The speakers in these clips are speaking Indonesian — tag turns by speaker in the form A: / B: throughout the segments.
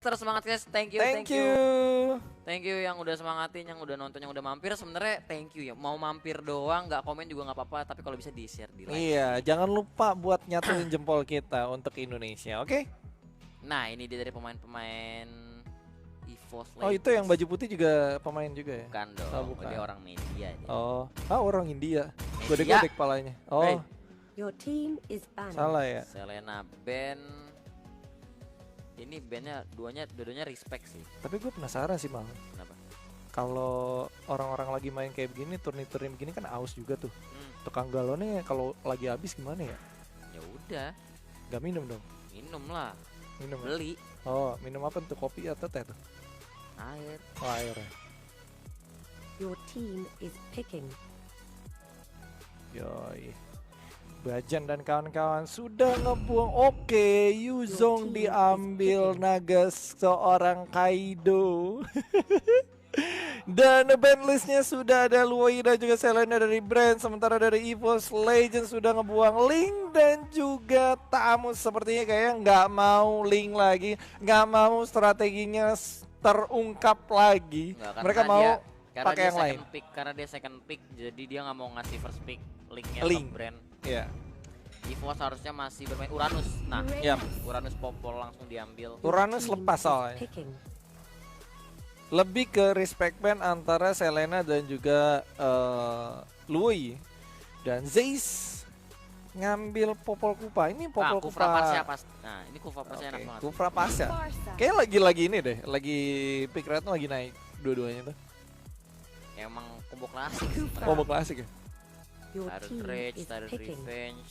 A: Mister, semangat guys. Thank you. Thank you yang udah semangatin, yang udah nonton, yang udah mampir. Sebenarnya thank you ya. Mau mampir doang, nggak komen juga nggak apa-apa. Tapi kalau bisa di share, di like.
B: Iya, jangan lupa buat nyatuin jempol kita untuk Indonesia, oke?
A: Nah, ini dia dari pemain-pemain EVOS Legends.
B: Oh, itu yang baju putih juga pemain juga ya?
A: Bukan dong,
B: Oh, bukan.
A: dia orang media. Dia.
B: Oh, orang India.
A: Media.
B: Godek-godek palanya. Oh,
A: Hey.
C: Your team is banned.
B: salah ya.
A: Selena band. Ini bandnya dua-duanya respect sih.
B: Tapi gue penasaran sih, Mal.
A: Kenapa?
B: Kalau orang-orang lagi main kayak begini, turni-turni begini kan aus juga tuh.
A: Hmm,
B: Tukang galonnya kalau lagi habis gimana ya?
A: ya udah,
B: Gak minum dong?
A: minum lah.
B: Minum.
A: Beli
B: Oh, minum apa tuh? Kopi atau teh tuh?
A: air.
B: Oh, air ya.
C: Your team is picking.
B: Yoi. Bajan dan kawan-kawan sudah ngebuang. Oke, Yuzong diambil naga seorang Kaido. Dan band listnya sudah ada Luoi dan juga Selena dari Brand. Sementara dari EVOS Legends sudah ngebuang Link dan juga Tamus. Sepertinya kayaknya nggak mau Link lagi, nggak mau strateginya terungkap lagi.
A: Nggak,
B: Mereka mau pakai yang lain.
A: Karena dia second pick, jadi dia nggak mau ngasih first pick linknya
B: Link.
A: ke brand.
B: Iya.
A: EVOS harusnya masih bermain Uranus. Nah,
B: Yap.
A: Uranus Popol langsung diambil.
B: Uranus
C: Team
B: lepas
C: is
B: soalnya.
C: picking.
B: Lebih ke respect band antara Selena dan juga Lui. Dan Zeiss ngambil Popol Kupa. Ini Popol
A: Kufra
B: Kupa.
A: Pasya pas. Nah, ini Kufra Pasya enak banget.
B: Kufra Pasya. Kayaknya lagi ini deh. Lagi pick rate lagi naik dua-duanya tuh.
A: Emang combo klasik.
B: Combo klasik ya.
C: Your
A: Tyrant
C: team
A: Rage,
C: is
A: Tyrant
C: picking.
A: Revenge,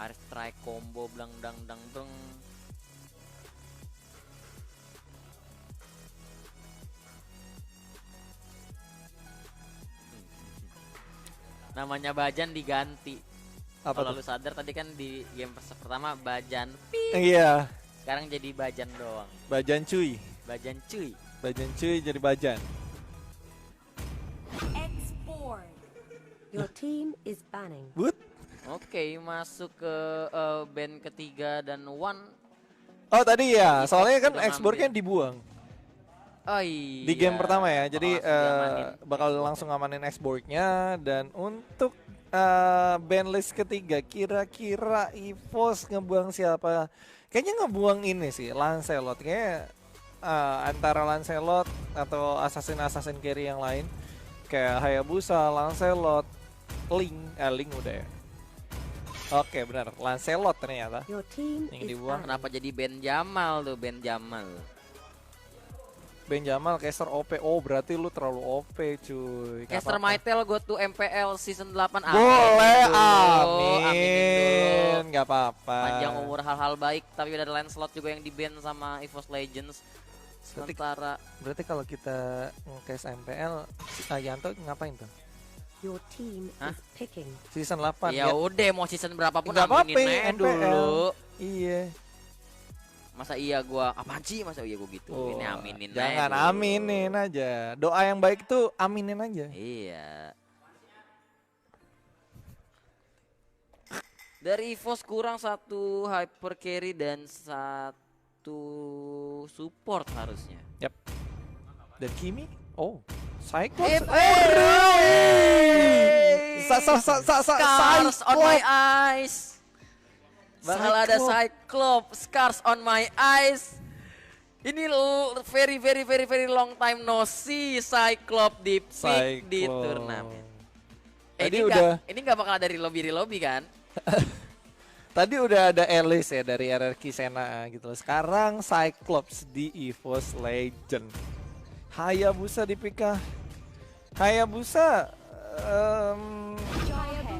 A: Aris Strike combo blang dang dang deng. Namanya Bajan diganti.
B: Apa
A: Kalau
B: tuh?
A: lu sadar tadi kan di game pertama Bajan pi,
B: Iya,
A: sekarang jadi Bajan doang.
B: Bajan cuy.
A: Bajan cuy.
B: Bajan cuy jadi Bajan.
C: Your team is banning.
B: But
A: Oke, masuk ke band ketiga dan One.
B: oh tadi ya, soalnya kan
A: Udah
B: exportnya
A: ngambil.
B: dibuang
A: Oh iya.
B: di game pertama ya. Jadi
A: Bakal langsung diamanin.
B: bakal langsung ngamanin exportnya. Dan untuk band list ketiga, kira-kira EVOS ngebuang siapa? Kayaknya ngebuang ini sih, Lancelot. Kayaknya antara Lancelot atau assassin carry yang lain kayak Hayabusa, Lancelot, Link udah ya. Oke benar, Lancelot ternyata
C: Your team
B: yang
C: is
B: dibuang.
C: banning.
A: Kenapa jadi band Jamal tuh, band Jamal?
B: Ben Jamal, Caster OP. Oh berarti lu terlalu OP cuy. Nggak
A: Caster
B: apa-apa.
A: Mytel go to MPL season 8.
B: Boleh,
A: Aminin
B: amin.
A: dulu.
B: Nggak apa-apa.
A: Panjang umur hal-hal baik, tapi udah ada Lancelot juga yang di-ban sama EVOS Legends. Sementara
B: Berarti kalau kita nge-case MPL, Yanto ngapain tuh?
C: Your team
A: Hah?
C: is picking.
B: Season 8
A: ya udah mau season berapapun
B: Nggak apa-apa,
A: aminin aja
B: MPL.
A: dulu.
B: Iya.
A: Masa iya gua apaan sih? Masa iya gua gitu.
B: Oh,
A: Ini aminin
B: jangan
A: aja dulu.
B: aminin aja. Doa yang baik tuh aminin aja.
A: Iya. Dari EVOS kurang satu hyper carry dan satu support harusnya.
B: Yap. Dan Kimi? Oh, Cyclops.
A: Eh, Scars on my eyes. Bakal ada Cyclops, Scars on my eyes. Ini very long time no see Cyclops di pick di turnamen.
B: Tadi
A: Ini nggak bakal ada relobi kan?
B: Tadi udah ada Alice ya dari RRQ Sena gitu loh. Sekarang Cyclops di EVOS Legend. Hayabusa di PK. Hayabusa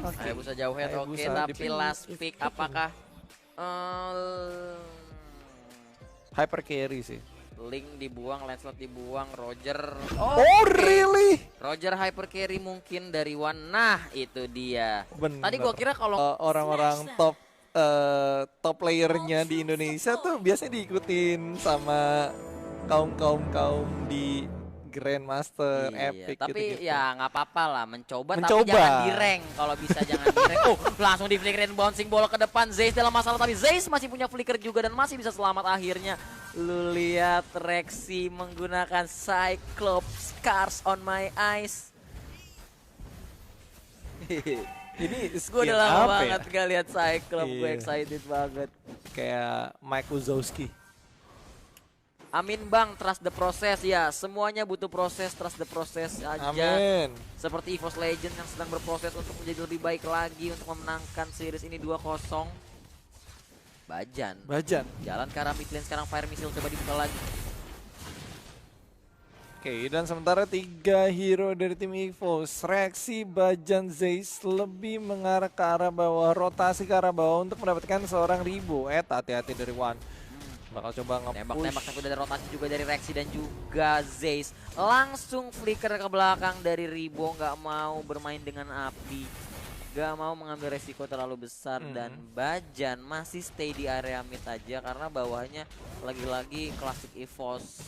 A: Hayabusa Jauhead oke,
B: Hayabusa
A: tapi
B: di-
A: last pick apakah
B: hyper carry sih.
A: Link dibuang, Lancelot dibuang, Roger.
B: Oh, really?
A: Roger hyper carry mungkin dari One. Nah, itu dia.
B: Bener.
A: Tadi gua kira kalau
B: orang-orang top playernya di Indonesia tuh biasanya diikutin sama kaum di Grandmaster,
A: iya,
B: Epic
A: tapi
B: gitu-gitu.
A: ya nggak apa-apa lah mencoba, tapi
B: Mencoba.
A: jangan di rank. Kalau bisa jangan di rank. Oh, langsung di flickerin bouncing bola ke depan. Zeiss dalam masalah, tapi Zeiss masih punya flicker juga dan masih bisa selamat akhirnya. Lu lihat Rexy menggunakan Cyclops Scars on my eyes.
B: Ini
A: Gue udah lama banget gak lihat Cyclops, gue
B: Iya.
A: excited banget.
B: Kayak Mike Wazowski.
A: Amin bang, trust the process ya. Semuanya butuh proses, trust the process aja.
B: Amin.
A: Seperti EVOS Legends yang sedang berproses untuk menjadi lebih baik lagi untuk memenangkan series ini 2-0. Bajan. Jalan ke arah mid lane sekarang, Fire Missile coba dibuka lagi.
B: Oke, dan sementara 3 hero dari tim EVOS, Rexy, Bajan, Zeiss lebih mengarah ke arah bawah, rotasi ke arah bawah untuk mendapatkan seorang Ribo. Hati-hati dari Wan. Bakal coba nge-push.
A: Tembak-tembak tapi dari rotasi juga dari Rexy dan juga Zeiss. Langsung flicker ke belakang dari Ribo, nggak mau bermain dengan api. Gak mau mengambil resiko terlalu besar dan Bajan masih stay di area mid aja karena bawahnya lagi-lagi klasik EVOS.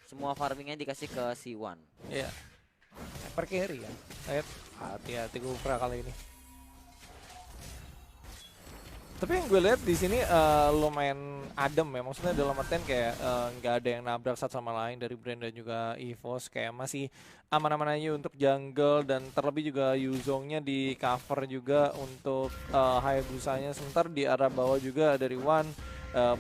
A: Semua farmingnya dikasih ke C1.
B: Iya. Hyper carry ya. Hati-hati Gufra kali ini. Tapi yang gue lihat di sini lumayan adem ya, maksudnya dalam artian kayak nggak ada yang nabrak satu sama lain dari Brand dan juga EVOS, kayak masih aman-aman aja untuk jungle dan terlebih juga Yuzongnya di cover juga untuk Hayabusanya. Sementara di arah bawah juga dari Wan,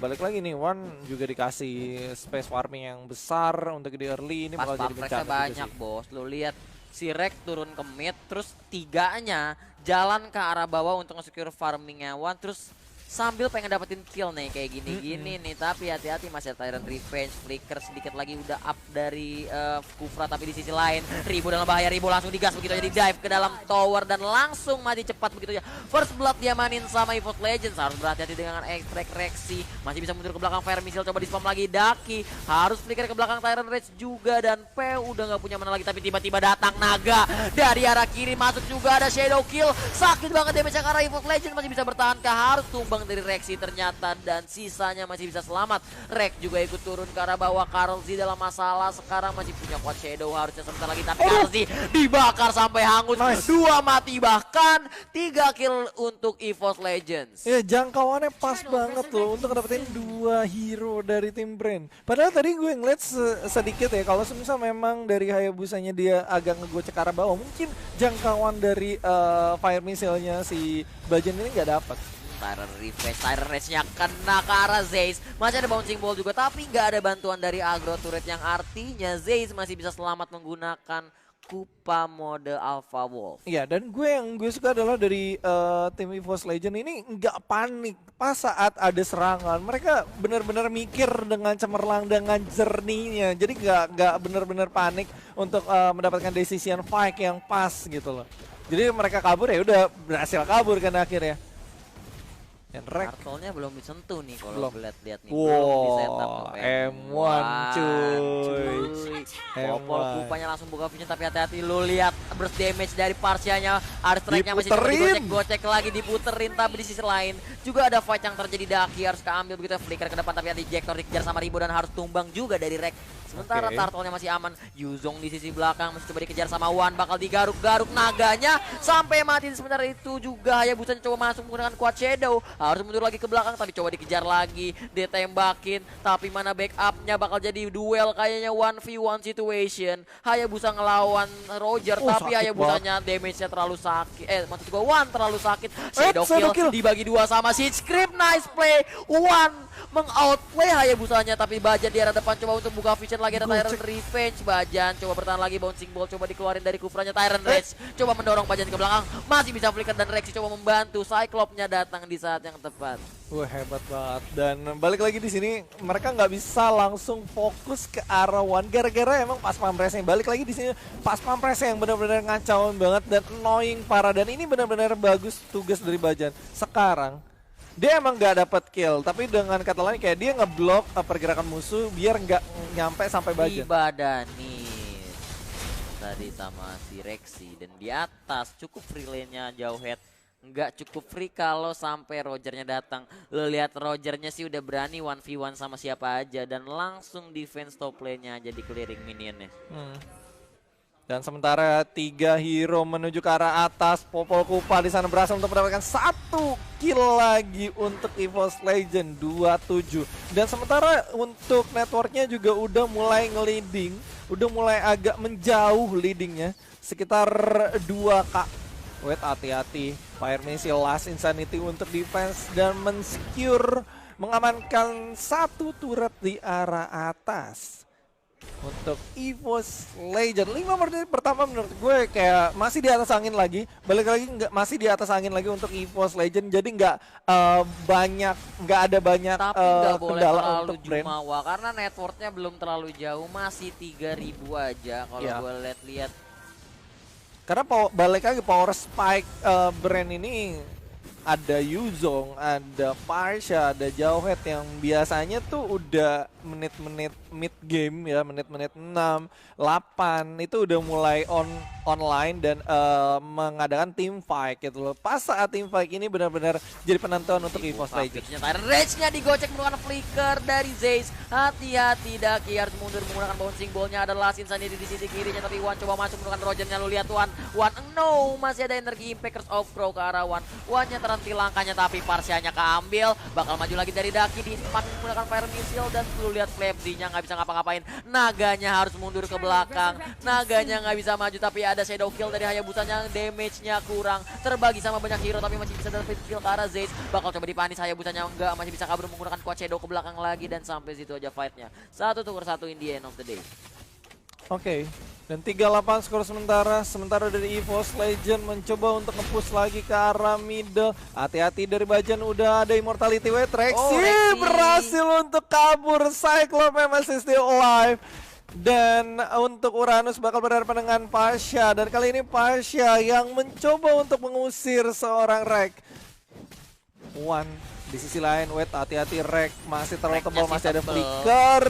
B: balik lagi nih Wan juga dikasih space farming yang besar untuk di early, ini bakal jadi bencana juga
A: banyak
B: sih.
A: bos, lu lihat si Rex turun ke mid, terus tiganya jalan ke arah bawah untuk nge-secure farmingnya Wan, terus sambil pengen dapetin kill nih kayak gini-gini nih, tapi hati-hati masih ada Tyrant Revenge, Flicker sedikit lagi udah up dari Kufra, tapi di sisi lain Ribo dalam bahaya, Ribo langsung digas begitu aja, di dive ke dalam tower dan langsung mati cepat begitu aja. First blood dia manin sama EVOS Legends, harus berhati-hati dengan extract Rexy, masih bisa mundur ke belakang, Fire Missile coba di spam lagi, Daki harus flicker ke belakang, Tyrant Rage juga dan Peu udah nggak punya mana lagi, tapi tiba-tiba datang Naga dari arah kiri, masuk juga ada Shadow Kill, sakit banget damage karena EVOS Legends masih bisa bertahan kah, harus tumbang dari Rexy ternyata dan sisanya masih bisa selamat. Rex juga ikut turun ke arah bawah, Karl Z dalam masalah sekarang, masih punya quad shadow harusnya sebentar lagi, tapi Karl Z dibakar sampai hangus.
B: Nice.
A: 2 mati bahkan 3 kill untuk EVOS Legends.
B: Ya jangkauannya pas banget loh untuk dapetin 2 hero dari tim Brand. Padahal tadi gue ngeliat sedikit ya, kalau misal memang dari Hayabusanya dia agak ngegocek ke arah bawah, mungkin jangkauan dari Fire Missile-nya si Bajan ini nggak dapat.
A: Tyrant Revenge, Tyrant Rage-nya kena ke arah Zeiss. Masih ada bouncing ball juga, tapi nggak ada bantuan dari aggro turret yang artinya Zeiss masih bisa selamat menggunakan Kupa mode Alpha Wolf.
B: Iya, dan gue suka adalah dari tim EVOS Legend ini nggak panik pas saat ada serangan. Mereka benar-benar mikir dengan cemerlang, dengan jernihnya. Jadi nggak benar-benar panik untuk mendapatkan decision fight yang pas gitu loh. Jadi mereka kabur ya udah berhasil kabur kan akhirnya. Dan Rex
A: Turtle-nya belum disentuh nih kalau lihat-lihat nih.
B: Wow,
A: Belum di setup tuh.
B: M1 cuy.
A: Popol
B: M1.
A: Kupanya langsung buka vision, tapi hati-hati lu lihat burst damage dari Parsianya. Ada strike-nya masih coba
B: Diputerin.
A: digocek-gocek lagi, diputerin, tapi di sisi lain juga ada fight yang terjadi. Daki harus keambil begitu, flicker ke depan, tapi hati Jektor dikejar sama Ribo dan harus tumbang juga dari Rex. Sementara
B: Oke.
A: Turtle-nya masih aman. Yuzong di sisi belakang masih coba dikejar sama Wan, bakal digaruk-garuk naganya sampai mati. Sementara itu juga Hayabusa coba masuk menggunakan quad shadow, harus mundur lagi ke belakang, tapi coba dikejar lagi, ditembakin, tapi mana backupnya, bakal jadi duel kayaknya 1v1 situation. Hayabusa ngelawan Roger, tapi
B: sakit
A: Hayabusanya damage-nya terlalu sakit, maksud gua Wan terlalu sakit. Shadow
B: Shadow
A: kill
B: kill.
A: dibagi 2 sama Siege Script, nice play. Wan meng-outplay Hayabusanya, tapi Bajan di arah depan coba untuk buka vision lagi, ada Tyrant Revenge. Bajan coba bertahan lagi, bouncing ball coba dikeluarin dari Kufranya, Tyrant Rage coba mendorong Bajan ke belakang, masih bisa flicker dan Rexy coba membantu. Cyclops-nya datang di saat yang tepat.
B: Wah, hebat banget. Dan balik lagi di sini mereka nggak bisa langsung fokus ke arah Wan gara-gara emang pas pampresnya. Balik lagi di sini pas pampresnya yang benar-benar ngacauin banget dan annoying parah, dan ini benar-benar bagus tugas dari Bajan. Sekarang dia emang nggak dapat kill, tapi dengan kata lain kayak dia ngeblok pergerakan musuh biar nggak nyampe sampai Bajan.
A: Dibadani tadi sama si Rexy, dan di atas cukup free lane-nya jauh head. Nggak cukup free kalau sampai Rogernya datang. Lo lihat Rogernya sih udah berani 1v1 sama siapa aja dan langsung defense top lane-nya jadi clearing minionnya.
B: Dan sementara 3 hero menuju ke arah atas. Popol Kupa di sana berhasil untuk mendapatkan 1 kill lagi untuk EVOS Legend 27. Dan sementara untuk networknya juga udah mulai nge-leading, udah mulai agak menjauh leadingnya sekitar 2K. Wait, hati-hati. Fire Missile Last Insanity untuk defense dan men-secure, mengamankan 1 turret di arah atas. Untuk EVOS Legend 5 menit pertama menurut gue kayak masih di atas angin lagi. Balik lagi masih di atas angin lagi untuk EVOS Legend. Jadi nggak ada banyak
A: tapi nggak boleh
B: kendala
A: terlalu
B: untuk brand.
A: jumawa karena networknya belum terlalu jauh, masih 3.000 aja kalau
B: Ya.
A: gue lihat-lihat.
B: Karena balik lagi power spike brand ini ada Yuzong, ada Parsha, ada Jauhead yang biasanya tuh udah menit-menit mid game ya, menit-menit 6, 8 itu udah mulai online dan mengadakan team fight gitu loh. Pas saat team fight ini benar-benar jadi penentuan untuk EVOS Legends.
A: Tyrant Rage-nya digocek menggunakan flicker dari Zayce. Hati-hati Daki harus mundur menggunakan bouncing ball-nya. Ada Last Insanity di sisi kirinya, tapi Wan coba masuk menggunakan Roger-nya. Lu lihat Wan no, masih ada energi Impactors of Crow ke arah Wan. Wan-nya terhenti langkahnya tapi Parsianya keambil. Bakal maju lagi dari Daki di depan menggunakan Fire Missile dan lu lihat Flabzy-nya nggak bisa ngapa-ngapain. Naganya harus mundur ke belakang. Naganya nggak bisa maju tapi ada shadow kill dari Hayabusanya, damage-nya kurang. Terbagi sama banyak hero tapi masih bisa dapat kill ke arah Zayce. Bakal coba dipanis Hayabusanya enggak, masih bisa kabur menggunakan quad shadow ke belakang lagi dan sampai situ aja fight-nya. 1-1 in the end of the day.
B: Oke, dan 3-8 skor sementara. Sementara dari EVOS Legend mencoba untuk nge-push lagi ke arah middle. Hati-hati dari Bajan, udah ada Immortality Wave. Rexy
A: Rexy
B: berhasil untuk kabur. Cyclops masih still alive. Dan untuk Uranus bakal berhadapan dengan Pasha. Dan kali ini Pasha yang mencoba untuk mengusir seorang Rek. Di sisi lain, wait, hati-hati Rek masih terlalu tebal, masih ada flicker.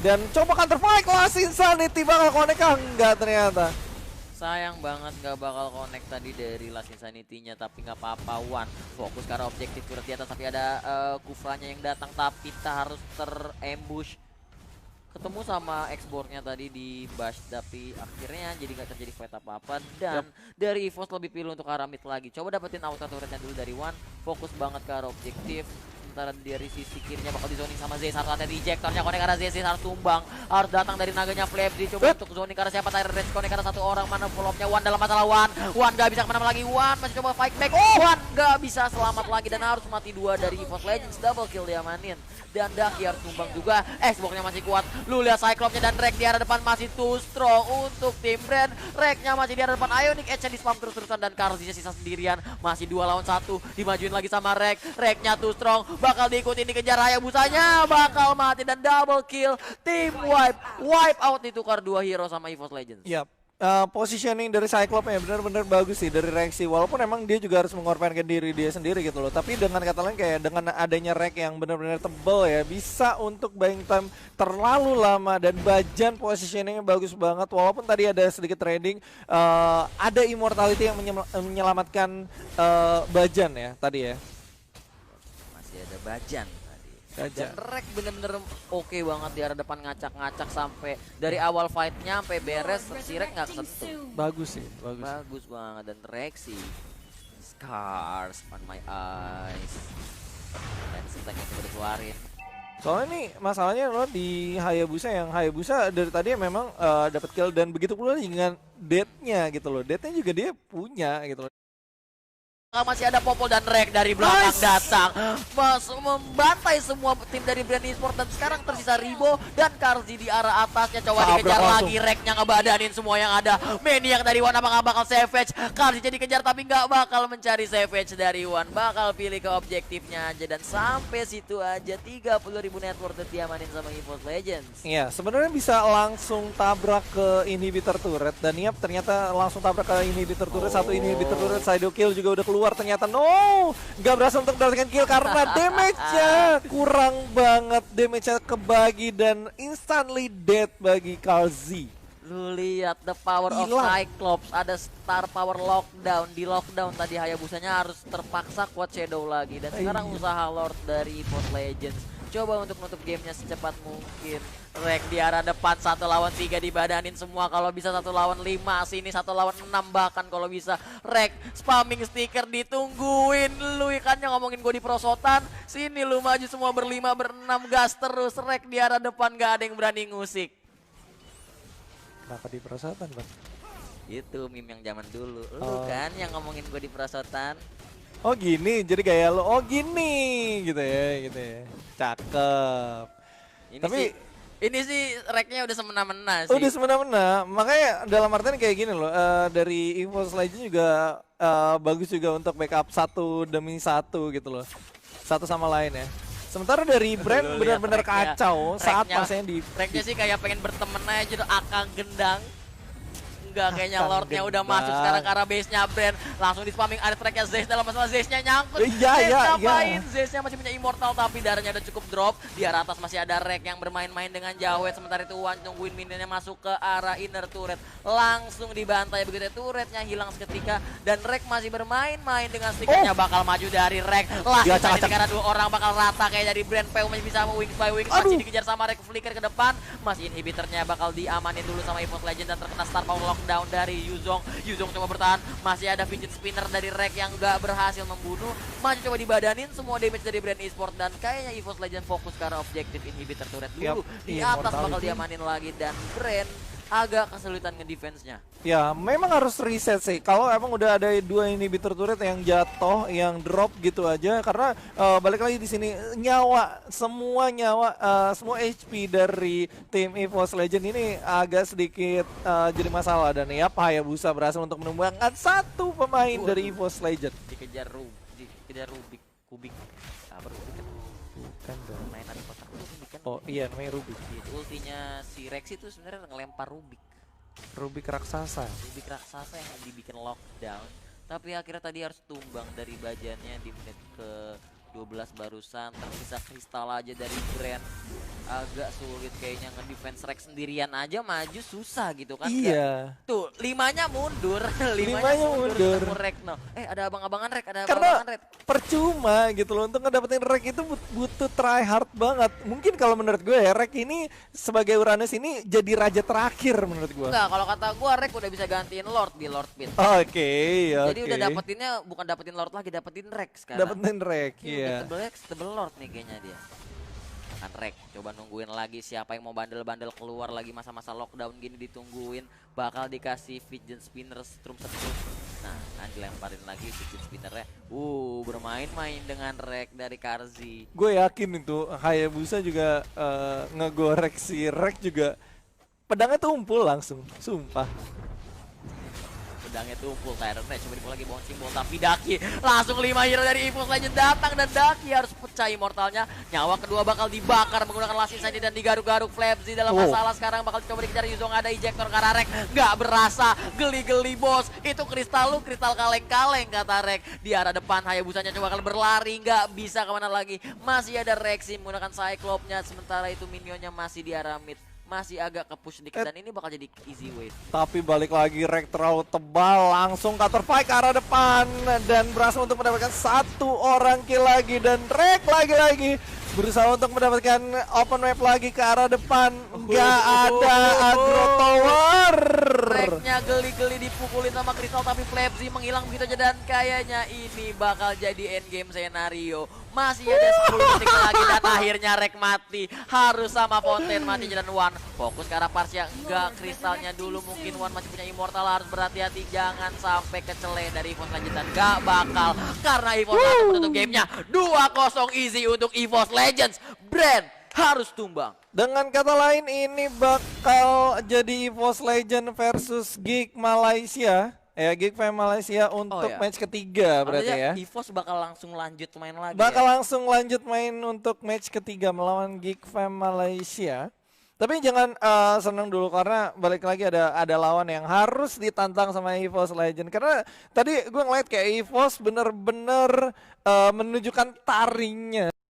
B: Dan coba counter fight, Last Insanity bakal connect kah? Enggak ternyata.
A: Sayang banget gak bakal connect tadi dari Last Insanity-nya, tapi nggak apa-apa. Wan fokus karena objektif turret di atas, tapi ada Kufranya yang datang, tapi tak harus terambush. Ketemu sama X-Borg-nya tadi di bash, tapi akhirnya jadi nggak terjadi fight apa-apa. Dan dari EVOS lebih pilih untuk arah mid lagi. Coba dapetin auto turretnya dulu dari Wan, fokus banget ke arah objektif. Sementara dari sisi kirinya bakal di zoning sama Zayce, harus hati rejectornya connect karena Zayce harus tumbang. Harus datang dari naganya Flabzy, coba untuk zoning karena siapa, Tyrant Rage connect karena 1 orang, mana follow-up-nya Wan dalam masalah Wan gak bisa kemana lagi, Wan masih coba fight back, Wan gak bisa selamat lagi dan harus mati 2 dari EVOS Legends, double kill diamanin. Dan Daki harus tumbang juga, Xbox-nya masih kuat, lu lihat Cyclops-nya dan Rek di arah depan masih too strong untuk tim brand. Rek-nya masih di arah depan, Ionic Edge-nya di spam terus-terusan dan Karl-nya sisa sendirian, masih 2 lawan 1, dimajuin lagi sama Rek-nya too strong, bakal diikutin dikejar Hayabusanya, bakal mati dan double kill. Tim wipe out ditukar 2 hero sama EVOS Legends.
B: Yap. Positioning dari Cyclops ya benar-benar bagus sih dari Rexy, walaupun emang dia juga harus mengorbankan diri dia sendiri gitu loh, tapi dengan kata lain kayak dengan adanya Rex yang benar-benar tebel ya bisa untuk buying time terlalu lama. Dan Bajan positioningnya bagus banget, walaupun tadi ada sedikit trading, ada Immortality yang menyelamatkan Bajan ya tadi ya.
A: Masih ada Bajan tadi.
B: Bajan.
A: Dan Rek bener-bener oke banget di arah depan, ngacak-ngacak sampai dari awal fightnya sampai beres si Rek nggak kesentuh.
B: Bagus sih, bagus.
A: Bagus banget. Dan Rexy Scars on my eyes. Dan seteknya udah dikeluarin.
B: Soalnya nih masalahnya lo di Hayabusa, yang Hayabusa dari tadi memang dapat kill dan begitu pula dengan Death-nya gitu loh. Death-nya juga dia punya gitu loh.
A: Masih ada Popol dan Rek dari belakang datang, membantai semua tim dari Brand Esports. Dan sekarang tersisa Ribo dan Karzi di arah atasnya. Coba dikejar lagi, Reknya ngebadanin semua yang ada. Maniac dari Wan apa nggak bakal Savage. Karzi jadi kejar tapi nggak bakal mencari Savage dari Wan, bakal pilih ke objektifnya aja. Dan sampai situ aja 30.000 net worth diamanin sama EVOS Legends.
B: Iya, sebenarnya bisa langsung tabrak ke inhibitor turret, dan Niap ternyata langsung tabrak ke inhibitor turret. Satu inhibitor turret, Shadow Kill juga udah keluar. Ternyata nggak berhasil untuk mendapatkan kill karena damage-nya kurang banget. Damage-nya kebagi dan instantly dead bagi Karzi.
A: Lu lihat the power of Cyclops, ada star power lockdown. Di lockdown tadi Hayabusanya harus terpaksa quad shadow lagi. Dan sekarang usaha Lord dari EVOS Legends coba untuk menutup gamenya secepat mungkin. Rek di arah depan 1 lawan 3 dibadanin semua, kalau bisa 1 lawan 5, sini 1 lawan 6 bahkan kalau bisa. Rek spamming stiker ditungguin lu ikannya, ngomongin gue di perosotan. Sini lu maju semua berlima berenam gas terus. Rek di arah depan gak ada yang berani ngusik.
B: Kenapa di perosotan bang?
A: Itu meme yang zaman dulu. Lu kan yang ngomongin gue di perosotan.
B: Oh gini, jadi gaya lo, oh gini gitu ya. Cakep.
A: Ini sih reknya udah semena-mena sih.
B: Udah semena-mena, makanya dalam artian kayak gini loh, dari EVOS Legends juga bagus juga untuk backup satu demi satu gitu loh. Satu sama lain ya. Sementara dari brand benar-benar kacau saat masanya di...
A: Reknya sih kayak pengen berteman aja tuh, akang gendang. Enggak, kayaknya Lordnya udah
B: gendang.
A: masuk sekarang ke arah base-nya Brand. Langsung di spamming ada tracknya Zeus, dalam masalah Zeus-nya nyangkut.
B: Iya.
A: Zeus-nya masih punya immortal tapi darahnya udah cukup drop. Di arah atas masih ada Rek yang bermain-main dengan Jawet. Sementara itu Wan nungguin minionnya masuk ke arah inner turret. Langsung dibantai begitu, turretnya hilang seketika. Dan Rek masih bermain-main dengan stickernya, bakal maju dari Rek. Langsung saja karena 2 orang bakal rata kayak dari Brand. PU masih bisa wings by wings, masih dikejar sama Rek, flicker ke depan. Masih inhibitornya bakal diamanin dulu sama EVOS Legends dan terkena star power lockdown dari Yuzong. Yuzong coba bertahan, masih ada fidget spinner dari Rek yang gak berhasil membunuh. Masih coba dibadanin semua damage dari Brand Esports dan kayaknya EVOS Legends fokus ke arah objektif inhibitor turret dulu. Di atas bakal diamanin lagi dan Brand agak kesulitan ngedefense-nya.
B: Ya memang harus reset sih. Kalau emang udah ada 2 inhibitor turret yang jatuh, yang drop gitu aja, karena balik lagi di sini semua HP dari tim EVOS Legends ini agak sedikit jadi masalah, dan ya Hayabusa berhasil untuk menumbangkan 1 pemain dari EVOS Legends.
A: Dikejar Rubik, Kubik. Apa Rubik kan?
B: Bukan dong.
A: Main ada kotak Rubik kan?
B: Oh iya, namanya Rubik.
A: Ultinya si Rex itu sebenarnya ngelempar Rubik.
B: Rubik raksasa.
A: Rubik raksasa yang dibikin lockdown. Tapi akhirnya tadi harus tumbang dari bajannya di menit ke 12 barusan. Tersisa kristal aja dari Brand. Agak sulit kayaknya ngedefense Rex sendirian aja, maju susah gitu kan.
B: Iya.
A: Tuh 5-nya mundur. 5-nya
B: mundur.
A: ketemu Rek, no. Ada abang-abangan Rek,
B: Karena percuma gitu loh, untuk ngedapetin Rek itu butuh try hard banget. Mungkin kalau menurut gue ya, Rek ini sebagai Uranus ini jadi raja terakhir menurut gue.
A: Enggak, kalau kata gue Rek udah bisa gantiin Lord di Lord Pit.
B: Oke.
A: Jadi udah dapetinnya bukan dapetin Lord lagi, dapetin Rek sekarang.
B: Dapetin Rek, iya.
A: Tebel Lord nih kayaknya dia. Kan Rek, coba nungguin lagi siapa yang mau bandel-bandel keluar lagi, masa-masa lockdown gini ditungguin. Bakal dikasih fidget spinner setrum. Nah, kan dilemparin lagi fidget spinnernya. Bermain-main dengan Rek dari Karzi.
B: Gue yakin itu Hayabusa juga ngegorek si Rek juga. Pedangnya tumpul langsung, sumpah.
A: Pedangnya tumpul, Tyrant coba dipul lagi bouncing ball, tapi Daki langsung 5 hero dari EVOS Legends datang dan Daki harus pecah immortalnya. Nyawa kedua bakal dibakar menggunakan last inside dan digaruk-garuk. Flapsy dalam masalah sekarang bakal coba dikejar Yuzong, ada ejector ke arah Rek. Nggak berasa, geli-geli bos. Itu kristal lu, kristal kaleng-kaleng kata Rek. Di arah depan Hayabusanya coba bakal berlari, nggak bisa kemana lagi. Masih ada Rexy menggunakan Cyclops-nya, sementara itu minionnya masih di arah mid. Masih agak ke-push dikit dan ini bakal jadi easy wave.
B: Tapi balik lagi, Rek terlalu tebal, langsung counter fight ke arah depan dan berhasil untuk mendapatkan 1 orang kill lagi, dan Rek lagi-lagi berusaha untuk mendapatkan open map lagi ke arah depan. Gak ada agro tower.
A: Reknya geli-geli dipukulin sama Crystal, tapi Flapsy menghilang begitu aja dan kayaknya ini bakal jadi endgame scenario. Masih ada 10 detik lagi dan akhirnya Rek mati. Harus sama Fontaine mati dan One fokus ke arah Parsia. Enggak, kristalnya dulu mungkin One masih punya immortal, harus berhati-hati jangan sampai keceleh dari EVOS Legends dan gak bakal, karena EVOS langsung menutup gamenya 2-0 easy untuk EVOS Legends. Brand harus tumbang.
B: Dengan kata lain, ini bakal jadi EVOS Legends versus Geek Malaysia. Geek Fam Malaysia untuk match ketiga berarti ya.
A: EVOS bakal langsung lanjut main lagi.
B: Bakal langsung lanjut main untuk match ketiga melawan Geek Fam Malaysia. Tapi jangan senang dulu, karena balik lagi ada lawan yang harus ditantang sama EVOS Legends. Karena tadi gue ngeliat kayak EVOS bener-bener menunjukkan taringnya